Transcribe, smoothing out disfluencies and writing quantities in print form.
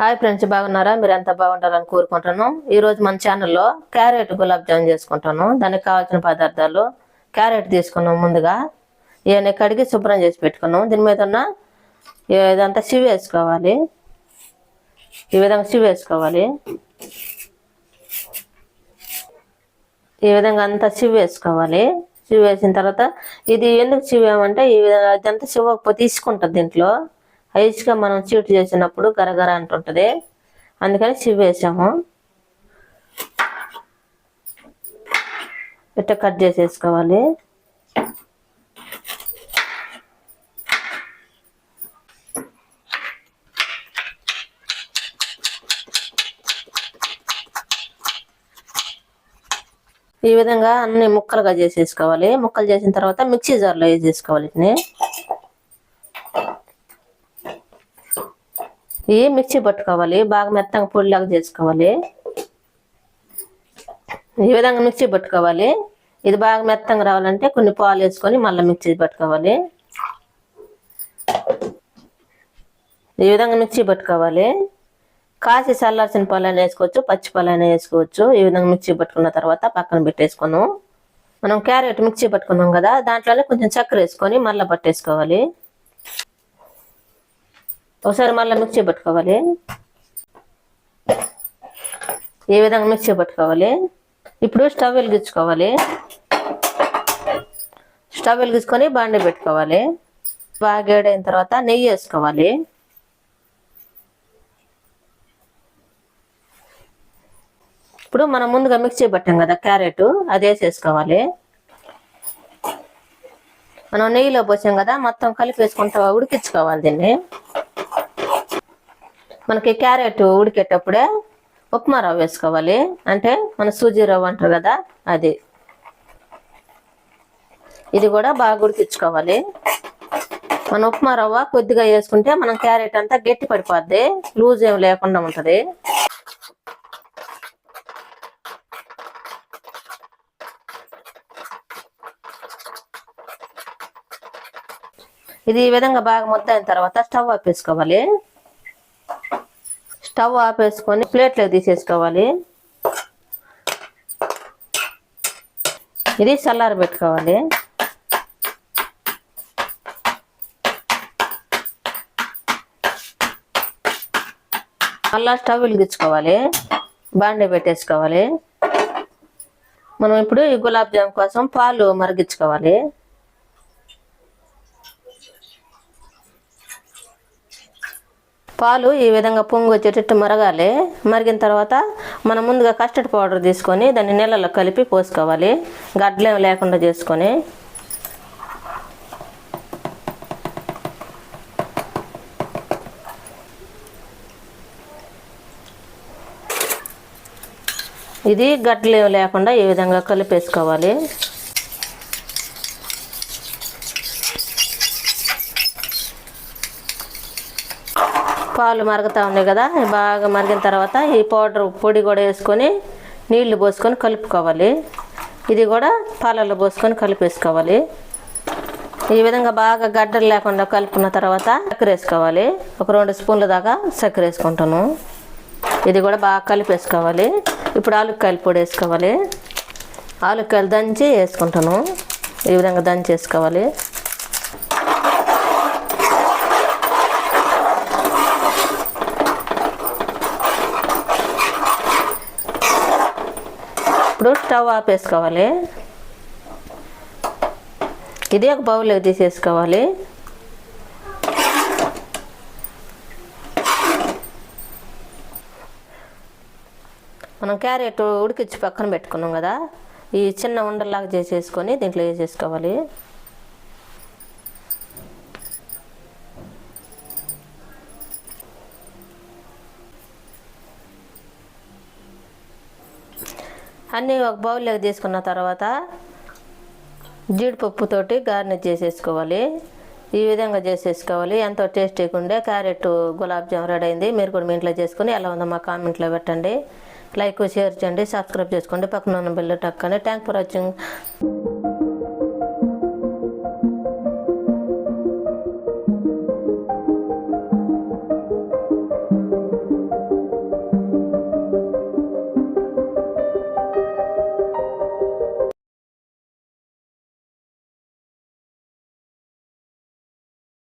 Hi friends, బాగున్నారా? మీరు ఎంత బాగుంటారని కోరుకుంటాను. ఈరోజు మన ఛానల్లో క్యారెట్ గులాబ్ జామ్ చేసుకుంటాను. దానికి కావాల్సిన పదార్థాలు: క్యారెట్ తీసుకున్నాం, ముందుగా ఇవన్నీ కడిగి శుభ్రం చేసి పెట్టుకున్నాం. దీని మీద ఉన్న ఇదంతా సివ్ వేసుకోవాలి. ఈ విధంగా సివ్ వేసుకోవాలి. ఈ విధంగా అంతా సివ్ వేసుకోవాలి. సివ్ వేసిన తర్వాత ఇది ఎందుకు సివ్ ఏమంటే ఈ విధంగా ఇదంతా సివ్వకపోతే తీసుకుంటుంది. దీంట్లో ఐస్గా మనం చీట్ చేసినప్పుడు గరగర అంటుంటుంది, అందుకని సివ్ వేసాము. ఇట్లా కట్ చేసేసుకోవాలి. ఈ విధంగా అన్ని ముక్కలుగా చేసేసుకోవాలి. ముక్కలు చేసిన తర్వాత మిక్సీ జార్లో వేసేసుకోవాలి. వీటిని ఇవి మిక్సీ పట్టుకోవాలి. బాగా మెత్తగా పొడిలాగా చేసుకోవాలి. ఈ విధంగా మిక్సీ పట్టుకోవాలి. ఇది బాగా మెత్తగా రావాలంటే కొన్ని పాలు వేసుకొని మళ్ళీ మిక్సీ పట్టుకోవాలి. ఈ విధంగా మిక్సీ పట్టుకోవాలి. కాసి చల్లార్చిన పాలైనా వేసుకోవచ్చు, పచ్చి పాలైనా వేసుకోవచ్చు. ఈ విధంగా మిక్సీ పట్టుకున్న తర్వాత పక్కన పెట్టేసుకున్నాం. మనం క్యారెట్ మిక్సీ పట్టుకున్నాం కదా, దాంట్లోనే కొంచెం చక్కెర వేసుకొని మళ్ళీ పట్టేసుకోవాలి. ఒకసారి మళ్ళీ మిక్సీ పట్టుకోవాలి. ఈ విధంగా మిక్సీ పట్టుకోవాలి. ఇప్పుడు స్టవ్ వెలిగించుకోవాలి. స్టవ్ వెలిగించుకొని బాండీ పెట్టుకోవాలి. బాగా వేడైన తర్వాత నెయ్యి వేసుకోవాలి. ఇప్పుడు మనం ముందుగా మిక్సీ పట్టాం కదా క్యారెట్, అది వేసేసుకోవాలి. మనం నెయ్యిలో పోసాం కదా, మొత్తం కలిపి వేసుకుంటా ఉడికించుకోవాలి. దీన్ని మనకి క్యారెట్ ఉడికేటప్పుడే ఉప్మా రవ్వ వేసుకోవాలి. అంటే మన సూజీ రవ్వ అంటారు కదా, అది. ఇది కూడా బాగా ఉడికించుకోవాలి. మన ఉప్మా రవ్వ కొద్దిగా వేసుకుంటే మనం క్యారెట్ అంతా గట్టి పడిపోద్ది, లూజ్ ఏమి లేకుండా ఉంటుంది. ఇది ఈ విధంగా బాగా ముద్ద అయిన తర్వాత స్టవ్ ఆపేసుకోవాలి. స్టవ్ ఆపేసుకొని ప్లేట్లో తీసేసుకోవాలి. ఇది చల్లారి పెట్టుకోవాలి. మళ్ళా స్టవ్ వెలిగించుకోవాలి. బాండీ పెట్టేసుకోవాలి. మనం ఇప్పుడు ఈ గులాబ్ జామ్ కోసం పాలు మరిగించుకోవాలి. పాలు ఈ విధంగా పొంగు వచ్చేటట్టు మరగాలి. మరిగిన తర్వాత మనం ముందుగా కస్టర్డ్ పౌడర్ తీసుకొని దాన్ని నీళ్ళలో కలిపి పోసుకోవాలి, గడ్డలేం లేకుండా చేసుకొని. ఇది గడ్డలేం లేకుండా ఈ విధంగా కలిపేసుకోవాలి. పాలు మరుగుతూ ఉన్నాయి కదా, బాగా మరిగిన తర్వాత ఈ పొడి కూడా వేసుకొని నీళ్లు పోసుకొని కలుపుకోవాలి. ఇది కూడా పాలల్లో పోసుకొని కలిపేసుకోవాలి. ఈ విధంగా బాగా గడ్డలు లేకుండా కలుపుకున్న తర్వాత చక్కెర వేసుకోవాలి. ఒక 2 స్పూన్ల దాకా చక్కెర వేసుకుంటాను. ఇది కూడా బాగా కలిపేసుకోవాలి. ఇప్పుడు ఆలుక్కాయల పొడి వేసుకోవాలి. ఆలుక్కాయలు దంచి వేసుకుంటాను. ఈ విధంగా దంచి వేసుకోవాలి. ఇప్పుడు స్టవ్ ఆపేసుకోవాలి. ఇది ఒక బౌల్లోకి తీసేసుకోవాలి. మనం క్యారెట్ ఉడికించి పక్కన పెట్టుకున్నాం కదా, ఈ చిన్న ఉండలాగా చేసేసుకొని దీంట్లో వేసేసుకోవాలి. అన్నీ ఒక బౌల్లోకి తీసుకున్న తర్వాత జీడిపప్పుతోటి గార్నిష్ చేసేసుకోవాలి. ఈ విధంగా చేసేసుకోవాలి. ఎంతో టేస్టీగా ఉండే క్యారెట్ గులాబ్ జామ్ రెడీ అయింది. మీరు కూడా మీ ఇంట్లో చేసుకుని ఎలా ఉందో మా కామెంట్లో పెట్టండి. లైక్, షేర్ చేయండి, సబ్స్క్రైబ్ చేసుకోండి, పక్కన ఉన్న బెల్ టక్కని. Thank for watching.